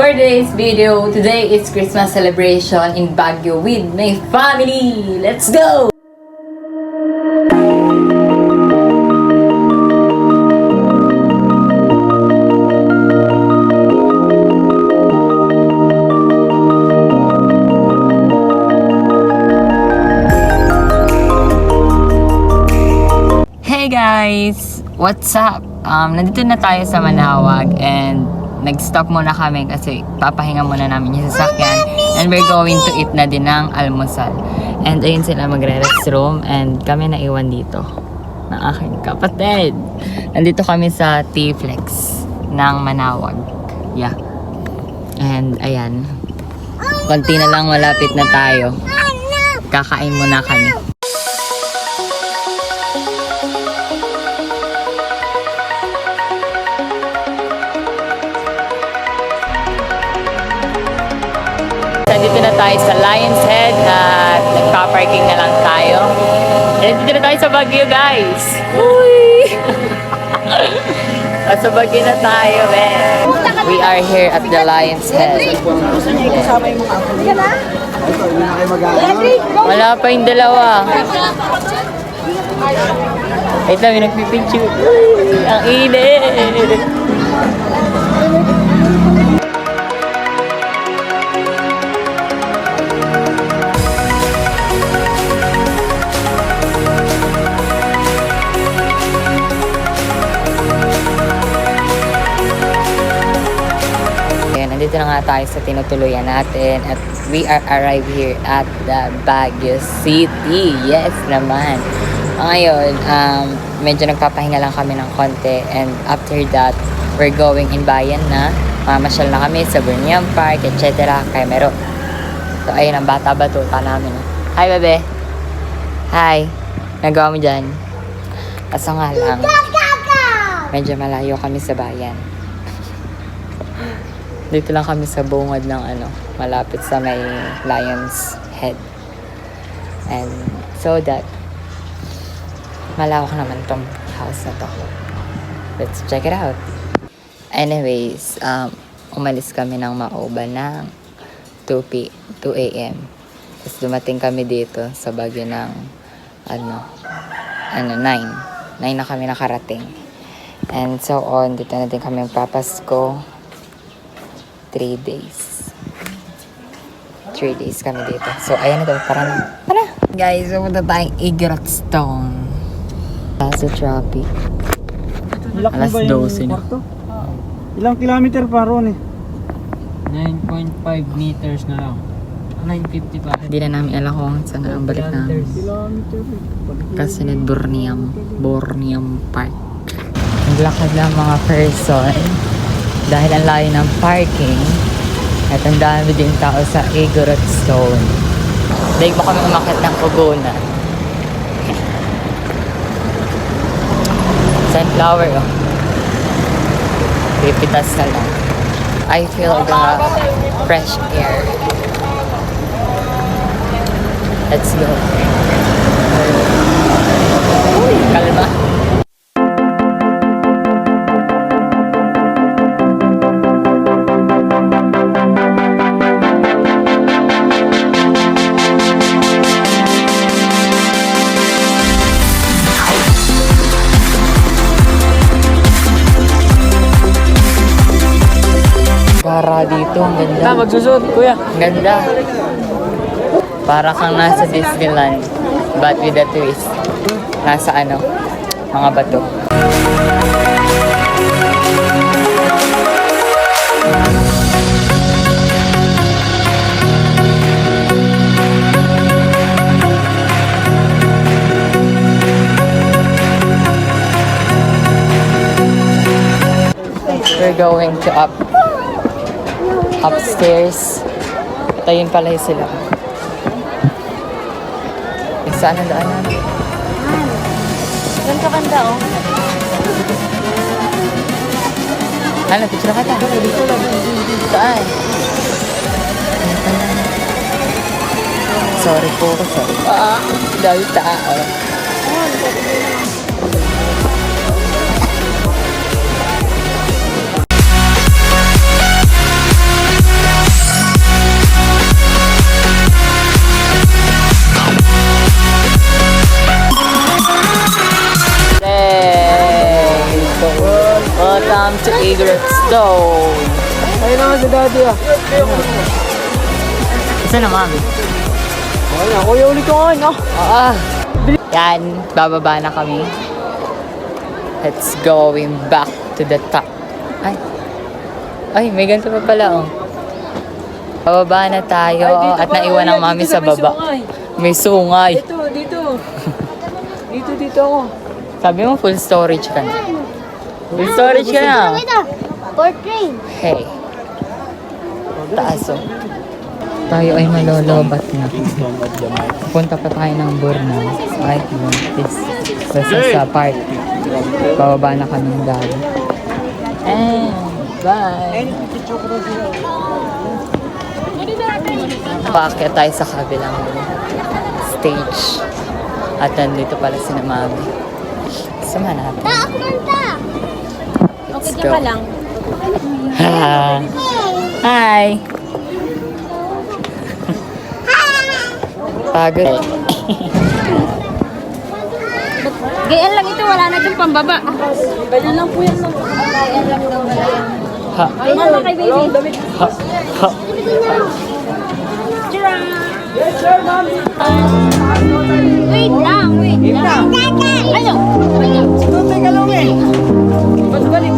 For today's video, today is Christmas celebration in Baguio with my family. Let's go! Hey guys! What's up? Nandito na tayo sa Manaoag and nag-stop muna kami kasi papahinga muna namin yung sasakyan and we're going to eat na din ng almusal. And ayun sila magre-restroom and kami naiwan dito ng aking kapatid. Nandito kami sa T-Flex ng Manaoag. Yeah. And ayan. Konti na lang malapit na tayo. Kakain muna kami. Nandito na tayo sa Lion's Head at nagpa-parking na lang tayo. Nandito na tayo sa Baguio, guys! Uy! Sa Baguio na tayo, man. We are here at the Lion's Head. Wala pa yung dalawa. Ito, may nagpipicture. Ang init! Nandito na nga tayo sa tinutuluyan natin at we are arrived here at the Baguio City. Yes naman. Ngayon, medyo nagpapahinga lang kami ng konti and after that, we're going in bayan na. Mamasyal na kami sa Burnham Park, etc. Kay Mero. So, ayun ang bata-batuta namin. Hi, bebe. Hi. Nagawa mo dyan? Kaso nga lang, medyo malayo kami sa bayan. Dito lang kami sa bungad ng malapit sa may Lion's Head. And so that malawak naman tong house na to. Let's check it out. Anyways, umalis kami ng Maoba ng 2 a.m. Tapos dumating kami dito sa Baguio ng 9 na kami nakarating. And so on, dito na din kami papasko. 3 days. 3 days kami dito. So, ayan ito. Tara. Guys, pumunta tayong Igorot Stone. Sa traffic. Alas 12 na. Ilang kilometer pa ron 9.5 meters na lang. 950 pa. Hindi na namin alam kung saan ang balik namin. Kasi Borneum Park. Naglakad lang mga person. Dahil ang layo ng parking at ang dami din tao sa Igorot Stone. Dahil mo kami umakit ng Pugona. Sunflower, oh. Pipitas na lang. I feel the fresh air. Let's go. Uy, kalma. Para dito, ang ganda. Magsusuot, kuya. Ang ganda. Para kang nasa Disneyland, but with a twist. Nasa mga bato. going to upstairs. Tayin pala sila. Saan ang daanan? Doon ka banda, oh. Ano, picture ka ta? Dito lang. Saan? Sorry po. Sorry. Dahil tao. Welcome to Egret Stone. Ayun naman si daddy ah. Isa na, ma'am. Ayun, kuya ulit ko ngayon ah. Yan, bababa na kami. Let's going back to the top. Ay, may ganito pa pala, oh. Bababa na tayo at naiwan ang mami sa baba. May sungay. Dito. Dito ako. Sabi mo, full storage ka na. Full storage ka na. Portrait. Hey. Taas, oh. Tayo ay malolobat na. Punta pa tayo ng Borneo. Ay, this. Basta sa park. Bababa na kami ng dali. And bye! Paakyat tayo sa kabilang stage. At nandito pala si na mami. Sama natin. Let's go. lang. Hi! Pagod. Gayaan lang ito, wala na dyan pambaba. Ganyan lang po yan. Gayaan lang daw, wala yan. Ha. Ganyan lang kay baby. Ha. Ha. Wait lang. Ano? Teka lang eh. Ba't balik?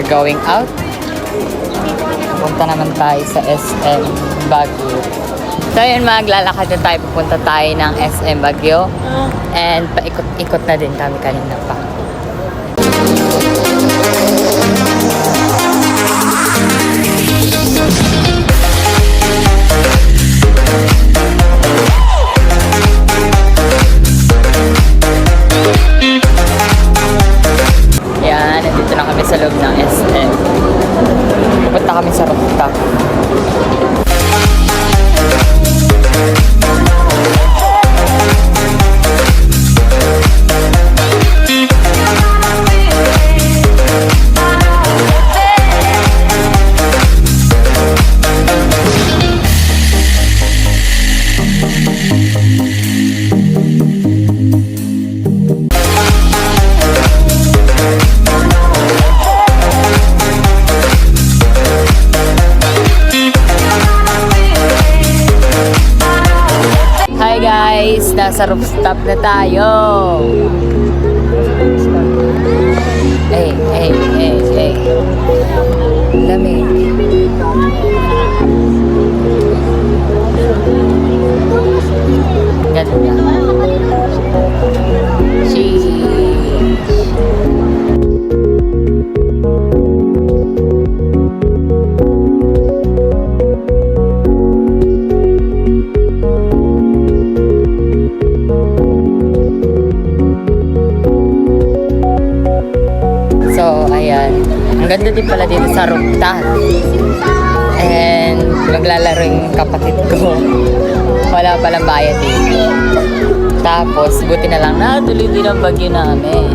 Going out. Pupunta naman tayo sa SM Baguio. So yun, maglalakad na tayo. Pupunta tayo ng SM Baguio. And paikot-ikot na din kami kanina pa. Yan, nandito na kami sa loob ng SM. Pupunta kami sa rooftop. Hi guys! Nasa rooftop na tayo! Hey! Lamig. Ganda. Cheese! So, ayan. Ang ganda din pala dito sa rooftop. And maglalaro yung kapatid ko. Wala palang bayad dito. Tapos, buti na lang natuloy din ang bagyo namin.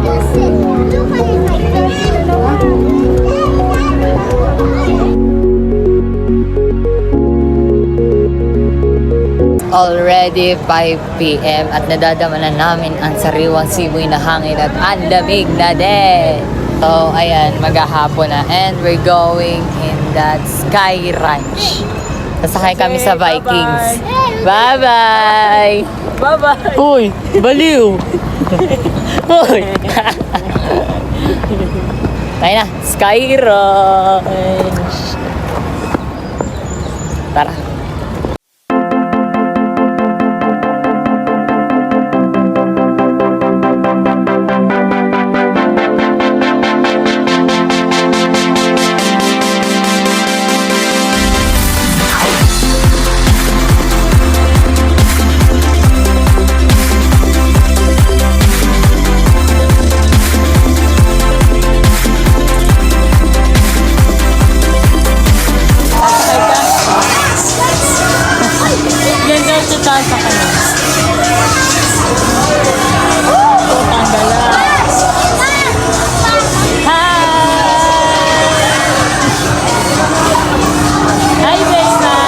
Already 5 p.m. at nadadama na namin ang sariwang simoy na hangin at ang lamig na din. So, ayan, maghahapon na. And we're going in that Sky Ranch. Sasakay kami sa Vikings. Bye-bye! Bye-bye! Uy! Baliw! Uy! Tayo na! Sky Ranch! Tara! Ganda sa taas sa kanya. Tanggalan. Hi! Hi, Bella!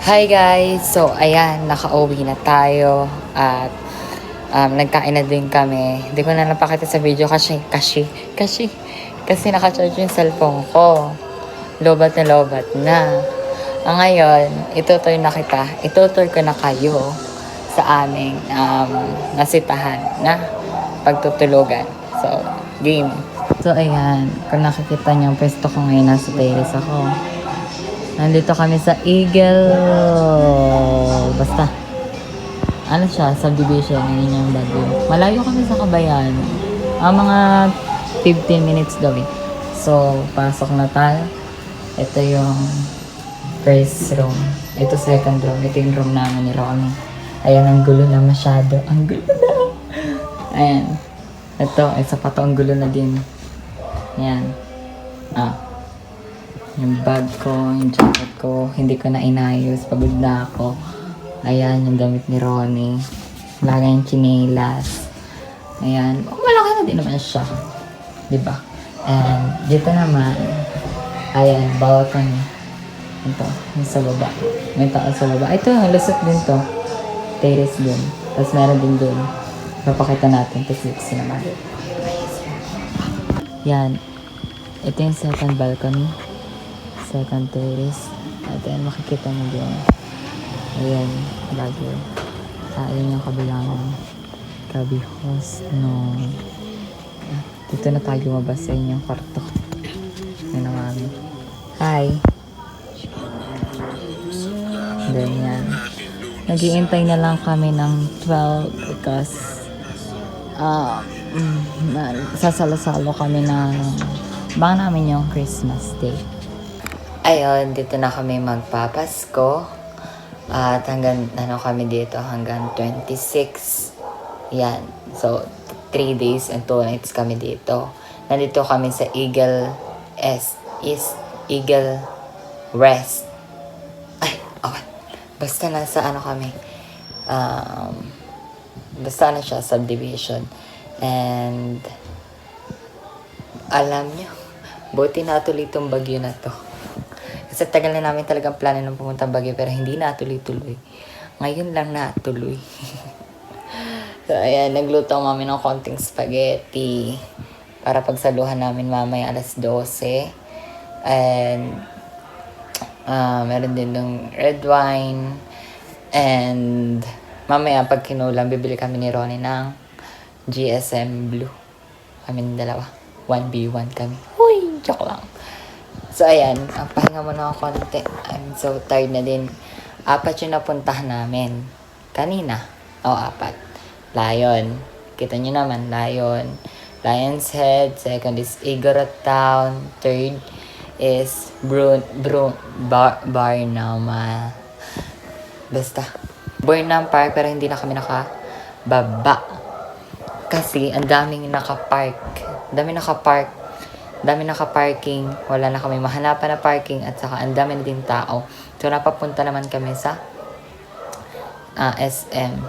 Hi guys! So, ayan, nakauwi na tayo at nagkain na din kami. Hindi ko na napakita sa video kasi nakacharge yung cellphone ko. Lobat na. Ngayon, itutur ko na kayo sa aming nasitahan na pagtutulugan. So, game. So, ayan, kung nakikita niyo, pwesto ko ngayon nasa terrace ako. Nandito kami sa Eagle. Basta. Ano siya? Subdivision. Yun yung Baguio. Malayo kami sa Kabayan. Mga 15 minutes daw eh. So, pasok na tayo. Ito yung first room. Ito second room. Ito yung room namin ni Ronnie. Ayan, ang gulo na masyado. Ang gulo na. Ayan. Ito, isa pa to. Ang gulo na din. Ayan. Yung bag ko, yung jacket ko, hindi ko na inayos, pagod na ako. Ayan, yung damit ni Ronnie. Lagay yung chinelas. Ayan, malaki na din naman siya. Diba? And dito naman, ayan, balcony. Ito, yung sa baba. May tao sa baba. Ito, lusot din to. Terrace din. Tapos meron din dun. Papakita natin. Tapos naman. Yan. Ito yung second balcony. Second terrace. At ayan, makikita mo din. Ayan, Baguio. Ayan yung kabilangan. Kabihos. No. Dito na tayo lumabas sa inyong kwarto. Ayan na mami. Hi. Then yan. Nag-iintay na lang kami ng 12 because sasalo-salo kami ng bang namin yung Christmas Day. Ayun, dito na kami magpapasko. At hanggang, kami dito, hanggang 26. Yan. So, 3 days and 2 nights kami dito. Nandito kami sa Eagle Eagle Rest. Ay, okay. Basta nasa kami. Basta na siya, subdivision. And, alam nyo, buti natuloy itong bagyo na to. Kasi tagal na namin talagang plano ng pumunta Baguio pero hindi natuloy-tuloy. Ngayon lang natuloy. So, ayan, nagluto kami ng konting spaghetti para pagsaluhan namin mamaya alas 12. And meron din ng red wine. And mamaya pag kinulang, bibili kami ni Ronnie ng GSM Blue. Kami ng dalawa. 1v1 kami. Uy, joke lang. So, ayan. Pahinga muna ako konti. I'm so tired na din. 4 yung napuntahan namin. Kanina. 4. Lion. Kita nyo naman, Lion. Lion's Head. Second is Igorot Town. Third is Barnum. Basta. Burnham Park, pero hindi na kami nakababa. Kasi, ang daming nakapark. Dami nakaparking. Wala na kami mahanapan na parking. At saka, ang dami na din tao. So, napapunta naman kami sa SM.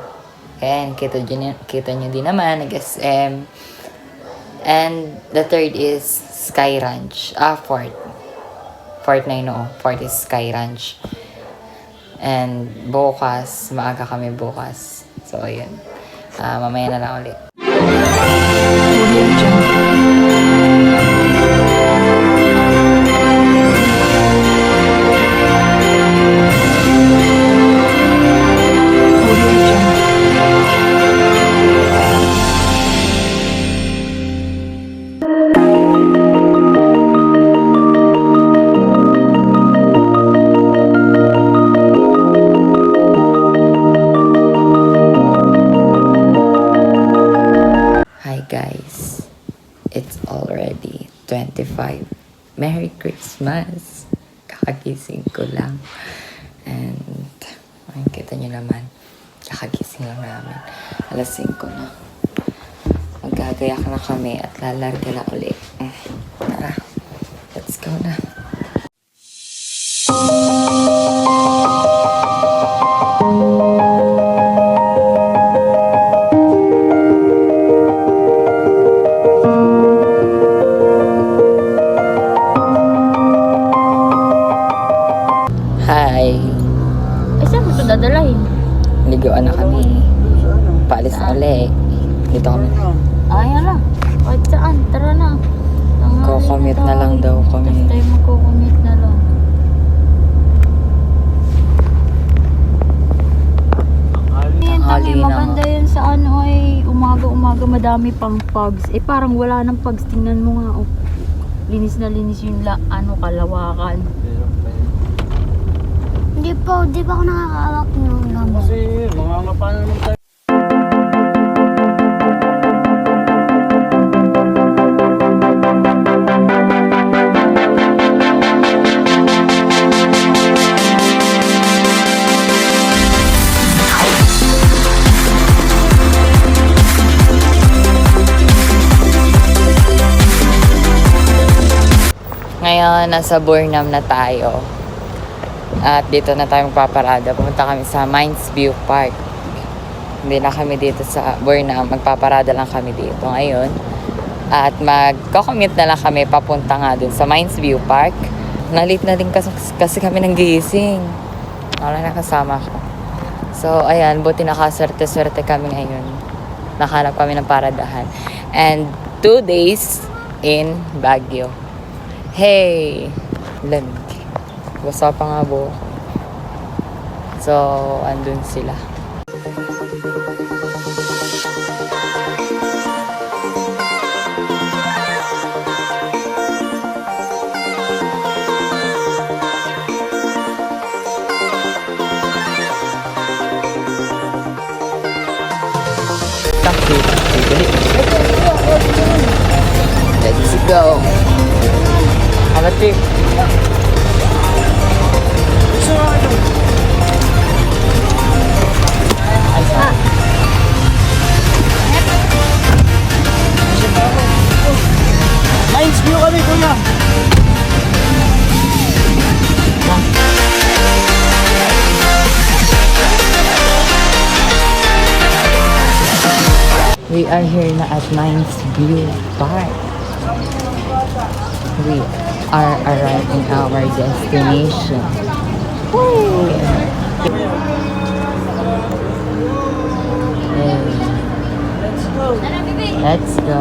Ayan, kita nyo din naman, nag-SM. And, the third is Sky Ranch. Fort. Fort na yun, Fort is Sky Ranch. And, bukas, maaga kami bukas. So, ayun. Mamaya na lang ulit. Hi guys, it's already 25. Merry Christmas! Kakagising ko lang. And, ay, kita nyo naman, kakagising lang namin. Alas 5 na. Magagayak na kami at lalarga na ulit. Tara, let's go na. Hi! Ay, saan mo ito dadalahin? Ligawan na kami. Paalis na ulit. Dito kami. Ay, ala. Kahit saan, tara na. Ko-commute na lang daw kami. Tapos tayo magko-commute na lang. Tanghali na Maganda nga. yun sa ano ay umaga-umaga madami pang pugs. Eh parang wala nang pugs. Tingnan mo nga. Oh. Linis na linis yung kalawakan. Di pa ako nakakawak ng lamok. Kasi mangangapa na naman tayo. Ngayon, nasa Burnham na tayo. At dito na tayo magpaparada. Pumunta kami sa Mines View Park. Hindi na kami dito sa Burnham. Magpaparada lang kami dito ngayon. At magko-commute na lang kami papunta nga dun sa Mines View Park. Nalit na din kasi kami nang gising. Wala na kasama ko. So, ayan. Buti nakaswerte-swerte kami ngayon. Nakahanap kami ng paradahan. And 2 days in Baguio. Hey! Lamig. Basa pa nga buhok. So, andun sila. Taxi. Let's go. Have a trip. Mines View kami, kuya. We are here na at Mines View Park. We are arriving our destination. Woo! Let's go. Let's go.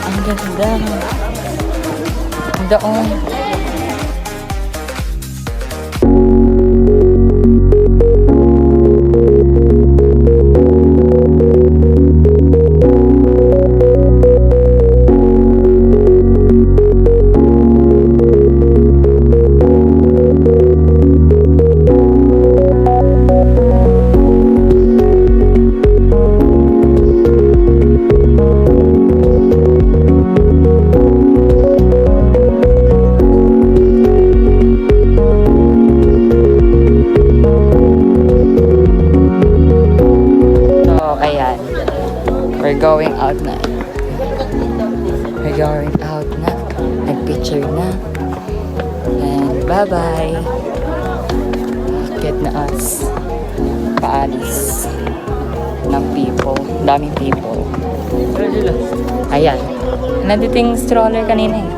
Ang ganda. Ang daong. So, ayan. We're going out na. We're going out na. Nag-picture na. And bye-bye. Get na us. Paalis. Ng people. Daming people. Ayan. Nandito yung stroller kanina eh.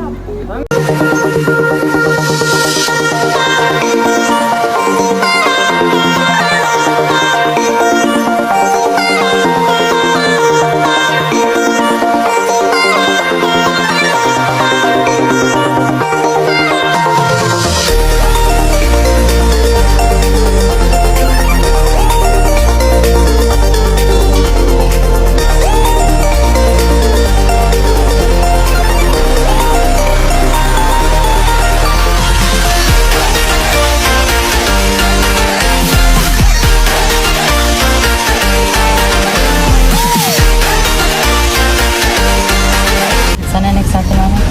Sana next natin naman?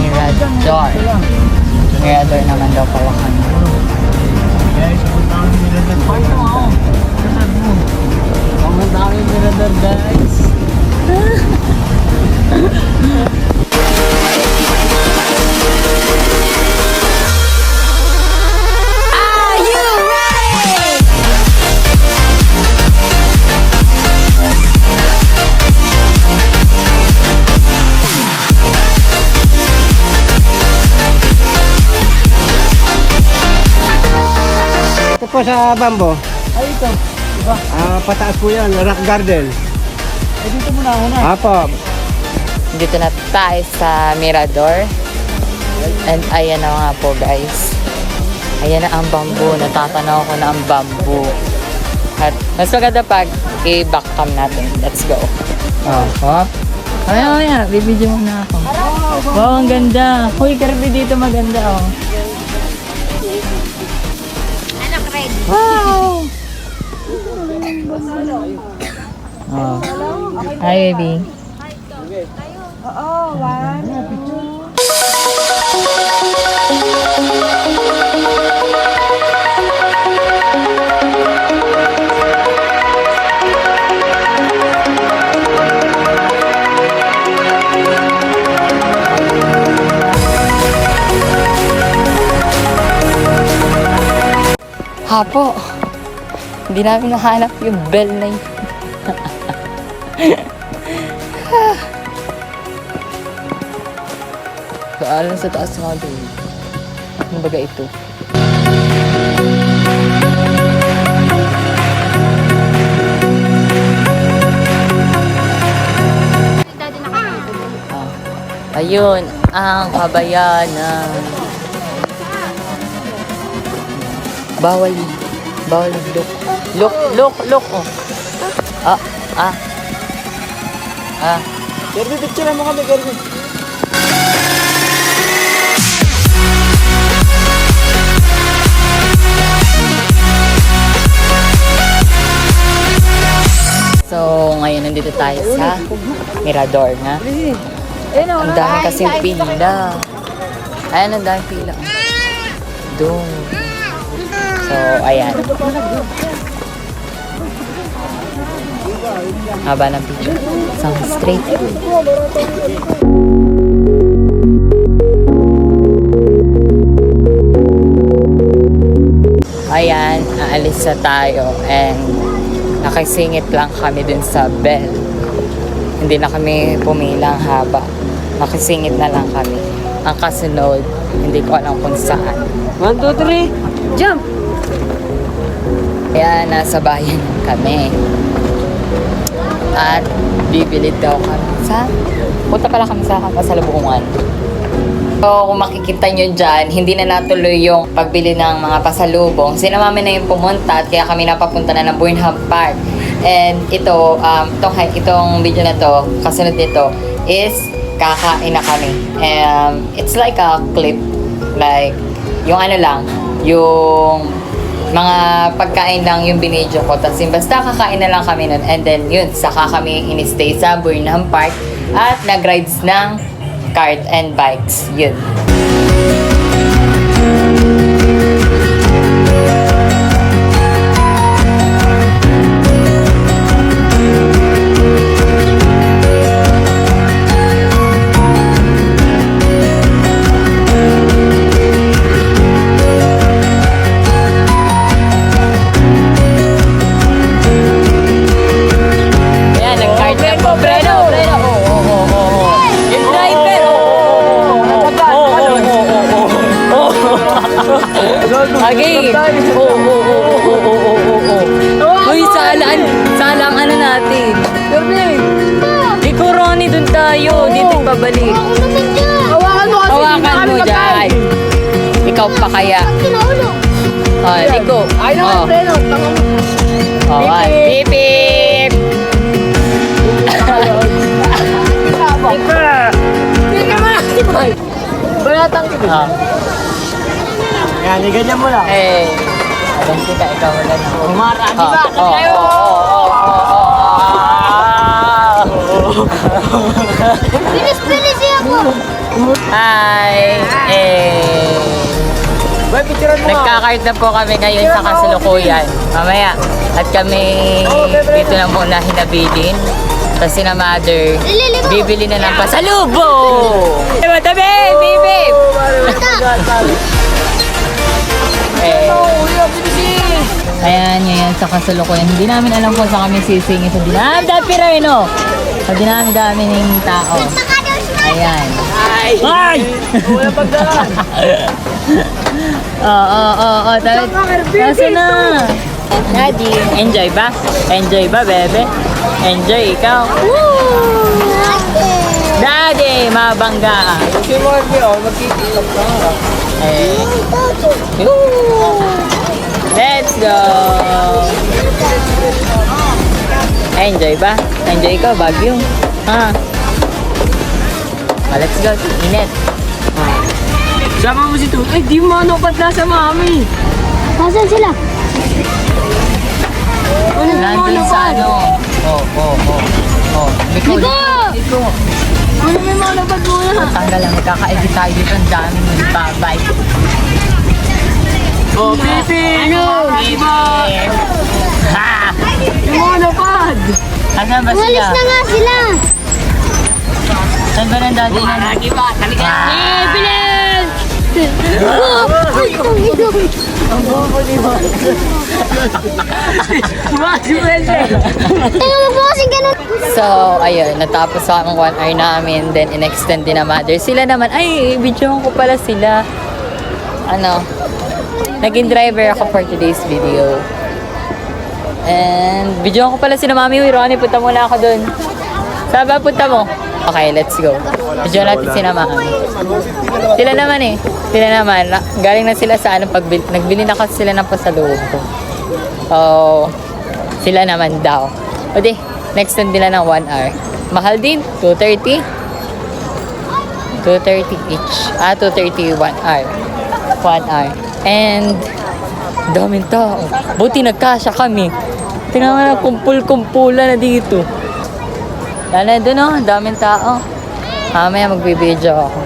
Mirador. Mirador naman daw pala kami. Guys, pumunta kami Mirador. Paano ako? Kasad mo. Pumunta kami Mirador, guys. Ito po sa Bambo. Ay, ito. Diba? Pataas po yan, Rock Garden. Eh, dito muna ako na. Apo. Dito na tayo sa Mirador. And ayan na nga po guys. Ayan na ang bamboo. Natatanaw ko na ang bamboo. At mas maganda pag i-back cam natin. Let's go. Oh. Ayan. Bibidyo mo na ako. Wow, ang ganda. Uy, Kirby dito maganda oh. Wow! Oh. Hi, baby. Hapo. Hindi namin nahanap yung bell na yun. Kaalan sa taas nga doon. Ano baga ito? Ayun. ang kabayanan. Bawal look. Look. Oh. Kirby, picture mo kami, Kirby. So, ngayon nandito tayo sa Mirador nga. Ang dami kasi pila. Ayan, ang dami pila. Doon. So, ayan. Haba ng pila. Sound straight. Ayan, aalis na tayo and nakisingit lang kami dun sa bell. Hindi na kami pumilang haba. Nakisingit na lang kami. Ang kasunod, hindi ko alam kung saan. 1, 2, 3. Jump! Kaya nasa bayan kami. At bibili daw kami sa... Punta pala kami sa pasalubungan. So, kung makikita nyo dyan, hindi na natuloy yung pagbili ng mga pasalubong. Sina mami na yung pumunta at kaya kami napapunta na ng Burnham Park. And ito, itong video na to, kasunod nito, is kakain na kami. It's like a clip. Like, yung ano lang, yung mga pagkain lang yung binidyo ko. Tapos basta kakain na lang kami nun. And then yun, saka kami in-stay sa Burnham Park at nag-rides ng cart and bikes. Yun. Ayan, nag-cart na po. Breno! Yung driver! Okay. Uy, sala ang ano natin. Ikaw, Ronnie, dun tayo. Dito pabalik. Hawakan mo dyan. Ikaw pa kaya. Liko. Oh. Bip, bip. Balatang kita. Yan, ganyan mo lang. Alam kita, ikaw wala na. Umara, di ba? Bilis siya po. Hi! Boy, picturean mo nga. Nagkakart na po kami ngayon sa kasalukuyan. Mamaya. At kami dito na muna hinabilin. Tapos sina mother, bibili na ng pasalubong! Tabi! Bibi! Ayan, ngayon sa kasalukuyan. Hindi namin alam kung saan kami sisingin sa dinamdam Pireno. Sa dinamdam ng tao. Ayan. Ay! Wala pagdaan. Oo. Kasi na. Daddy, enjoy ba? Enjoy ba, bebe? Enjoy ikaw. Daddy, mabangga. Si Morby, magkikitap ka nga. Let's go! Enjoy ba? Enjoy ka, Baguio? Let's go, init. Sama mo si Tut. Ay, di mo ano ba't nasa mami? Nasaan sila? Nandun sa ano? Liko! Ano may mga lapad muna? Tanggal lang, magkaka-edit tayo dito. Ang dami mo. Bye. Oh, Pipi! Ano? Bibi! Ha! Yung mga lapad! Asan ba Umalis sila? na nga sila. Saan ba ng daddy na? Lagi ba? Talaga! Bilis! Ito. Ang bobo ni ba? Masuwelde! Ano mo po kasi ganun? So, ayun, natapos ang 1 hour namin, then in-extend din na mother. Sila naman, ay, videoan ko pala sila. Naging driver ako for today's video. And, videoan ko pala sila mami. Uy, Ronnie, punta muna ako dun. Saan ba punta mo? Okay, let's go. Medyo natin sinamahan. Sila naman eh. Sila naman. Galing na sila sa pagbili. Nagbili na kasi sila ng pasalubong. Oh, sila naman daw. O di, next time nila ng 1 hour. Mahal din, 230. 230 each. 230 1 hour. 1 hour. And, daming tao. Buti nagkasya kami. Tingnan mo na, kumpul-kumpulan na dito. Lala doon oh, daming tao. Mamaya magbibideo ako.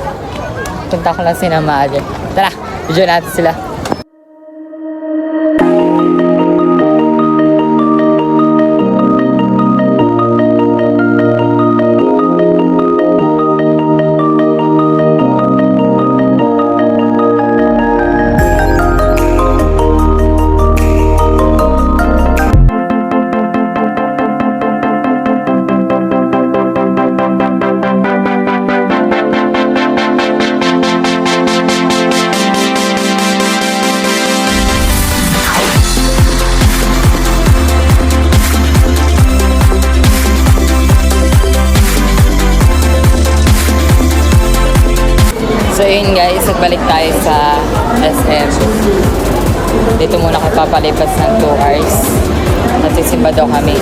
Punta ko lang sinamahan. Tara, video natin sila. So yun guys, nagbalik tayo sa SM. Dito muna ako papalipas ng 2 hours. Nagsisimba daw kami.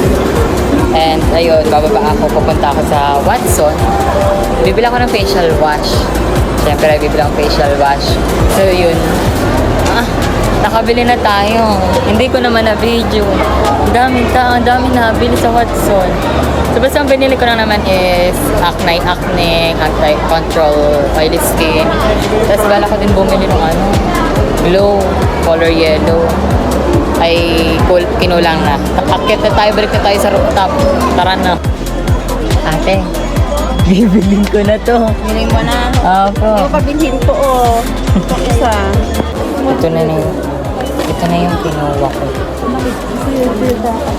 And ayun, bababa ako, pupunta ako sa Watson. Bibili ako ng facial wash. Siyempre, bibili ako ng facial wash. So yun, nakabili na tayo. Hindi ko naman na-video. Ang daming tao, ang daming nabili sa Watson. So basta ang binili ko na naman is acne, anti-control, oily skin. Tapos bala ko din bumili ng glow, color yellow. Ay, kinulang na. Akit na tayo, balik na tayo sa rooftop. Tara na. Ate, bibilin ko na to. Bilhin mo na. Opo. Pabilhin ko Ito isa. Ito na yung kinuha ko.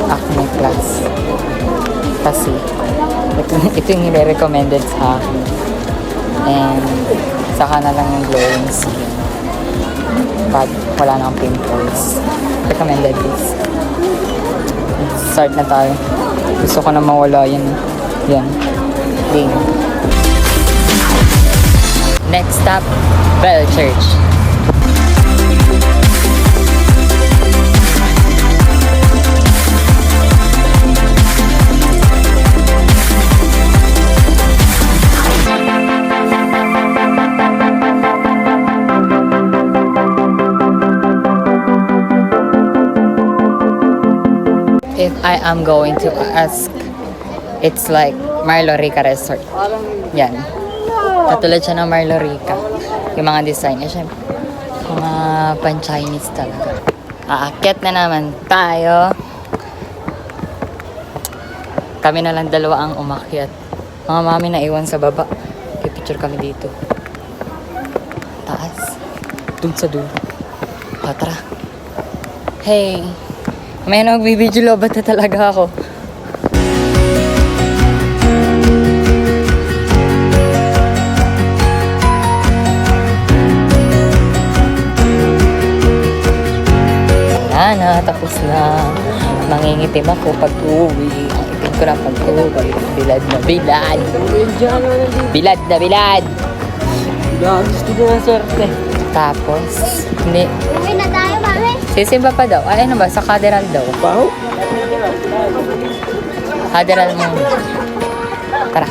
Acne Plus. Kasi, ito yung nire-recommended sa akin. And, saka na lang yung glowing skin. Pag wala nang pimples. Recommended this. Start na tayo. Gusto ko na mawala yun. Yan. Game. Next stop, Bell Church. If I am going to ask, it's like Marlorica Resort. Yan. Katulad siya ng Marlorica. Yung mga design. Syempre, mga pan-Chinese talaga. Aakyat na naman tayo. Kami na lang dalawa ang umakyat. Mga mami na iwan sa baba. Picture kami dito. Taas. Dun sa dulo. Tara. Hey. May nagbibideo lobat na talaga ako. Wala na, tapos na. Mangingitim ako pag-uwi. Ang itim ko na pag-uwi. Bilad na bilad. Bilad na bilad. Gusto ko na swerte. Tapos, hindi. Uwi na tayo, mami. Sisimba pa daw. Ay, ano ba? Sa Cathedral daw. Pao? Cathedral mo. Tara.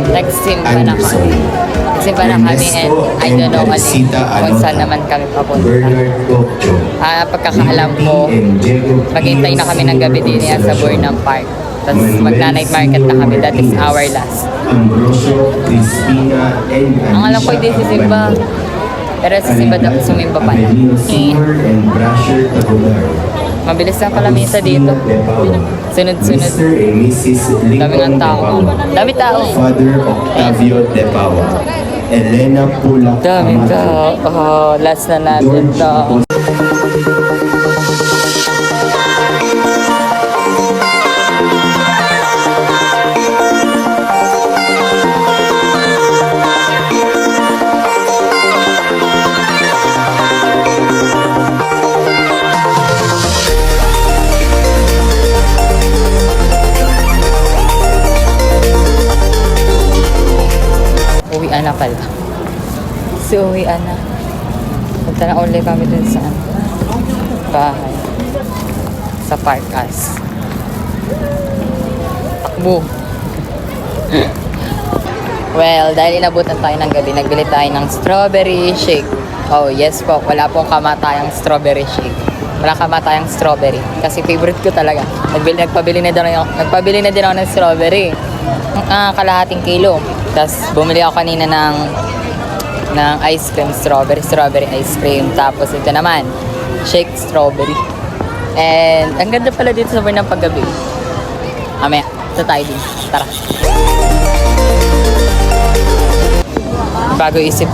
Nagsimba na kami. Nagsimba na kami and I don't know kung saan naman kami papunta. Pagkakaalam ko, maghintay na kami ng gabi din yan sa Burnham Park. Tapos magna-night market na kami. That is our last. Ang alam ko hindi sisimba. Pero sisimba daw, sumimba pa na. Mabilis lang pala misa dito. Sunod-sunod. Dami ng tao. Dami tao. Father Octavio de Paua. Elena Pula. Dami tao. Oh, last na natin to. Mag-uwian na. Punta na ulit kami dun sa bahay. Sa Parkas. Takbo. Well, dahil inabutan tayo ng gabi, nagbili tayo ng strawberry shake. Oh, yes po. Wala pong kamatayang strawberry shake. Wala kamatayang strawberry. Kasi favorite ko talaga. Nagpabili na din ako ng strawberry. Kalahating kilo. Tapos bumili ako kanina ng ice cream, strawberry ice cream. Tapos ito naman, shake strawberry. And ang ganda pala dito sa ng paggabi. Amaya, ito tayo din. Tara. Nagbago isip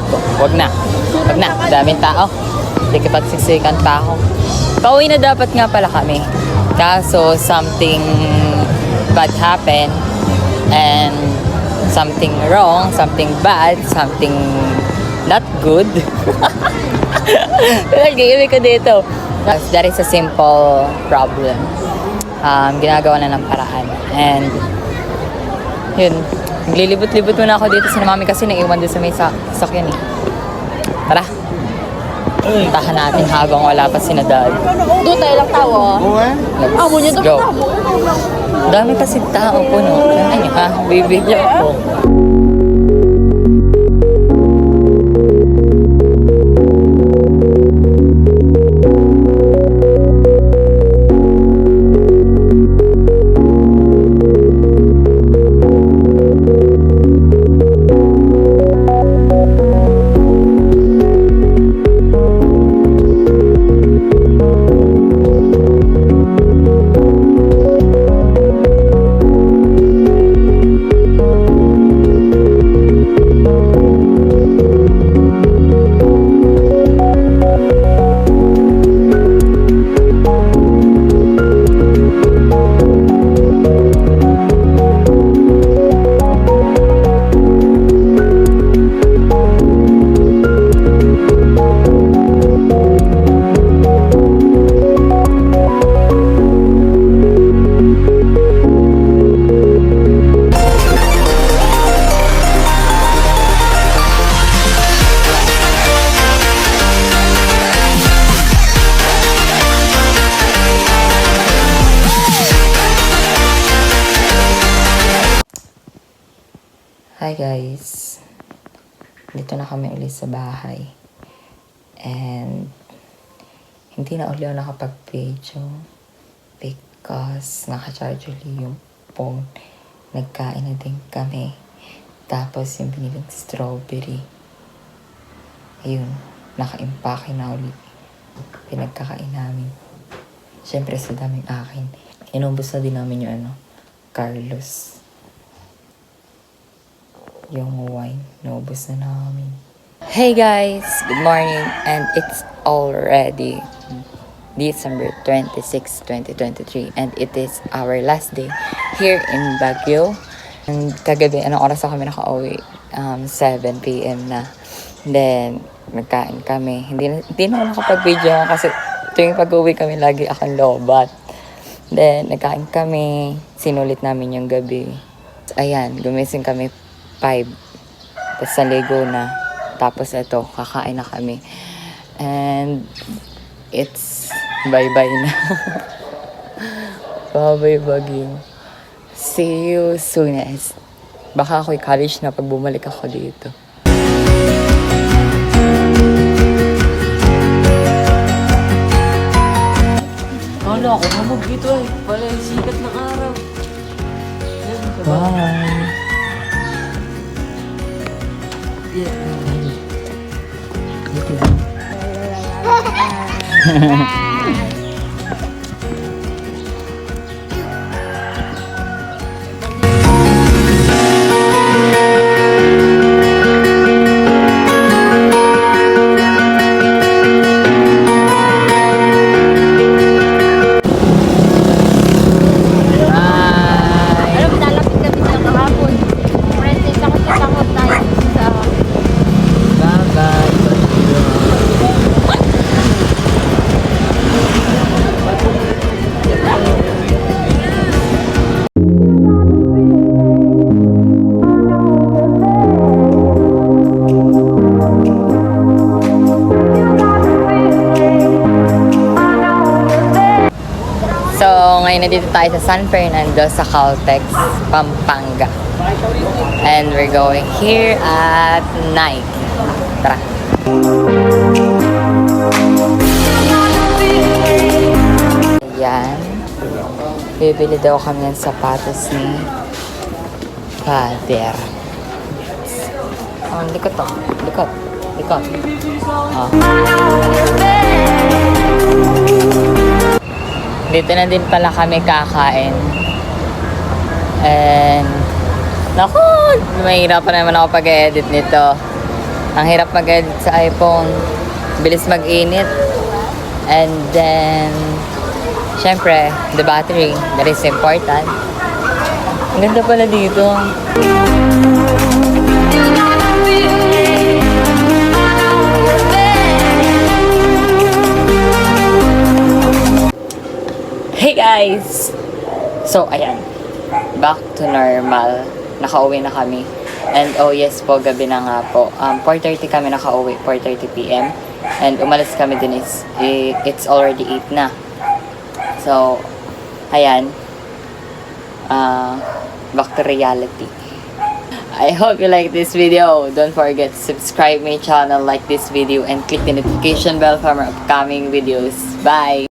ko. Wag na. Daming tao. Nakipagsiksikan pa ako. Pauwi na dapat nga pala kami. Kaso something bad happened. And something wrong, something bad, something not good. Nag-iimik ko dito. That is a simple problem. Ginagawa na ng paraan. And yun, naglilibot-libot muna ako dito sa mami kasi naiwan doon sa may sakyan eh. Tara. Puntahan natin habang wala pa sina Dad. Doon tayo lang tawa. Let's go. Dami kasi tao puno. Ano nyo ha? Bibigyan ako. Hi guys, dito na kami ulit sa bahay and hindi na ulit ako nakapag-video because naka-charge ulit yung phone. Nagkain na din kami, tapos yung biniling strawberry, ayun, naka-impake na ulit, pinagkakain namin. Siyempre sa daming akin, inubos na din namin yung Carlos. Yung wine, naubos na namin. Hey guys! Good morning! And it's already December 26, 2023. And it is our last day here in Baguio. And kagabi, anong oras na kami nakauwi? 7 p.m. na. Then, nagkain kami. Hindi na ako nakapag-video kasi tuwing pag-uwi kami, lagi akong lobat. Then, nagkain kami. Sinulit namin yung gabi. Ayan, gumising kami 5. Tapos naligo na. Tapos ito, kakain na kami. And it's bye-bye na. Bye-bye Baguio. See you soon. Baka ako'y college na pag bumalik ako dito. Ano ako, mamog dito eh. Wala yung sikat ng araw. Bye! Alam, lalapit kami sa kahapon. Princess, takot tayo sa... Bye-bye. ngayon nandito tayo sa San Fernando sa Caltex, Pampanga. And we're going here at Nike. Tara. Ayan. Bibili daw kami ng sapatos ni Father. Oh, likot to. Likot. Likot. Oh. Dito na din pala kami kakain. And naku, mahirap pa naman ako pag-edit nito. Ang hirap mag-edit sa iPhone. Bilis mag-init. And then syempre, the battery, that is important. Ang ganda pala dito. Hey guys! So, ayan. Back to normal. Nakauwi na kami. And oh yes po, gabi na nga po. 4:30 kami nakauwi, 4:30 PM. And umalis kami din is, it's already 8 na. So, ayan. Back to reality. I hope you like this video. Don't forget to subscribe my channel, like this video, and click the notification bell for more upcoming videos. Bye!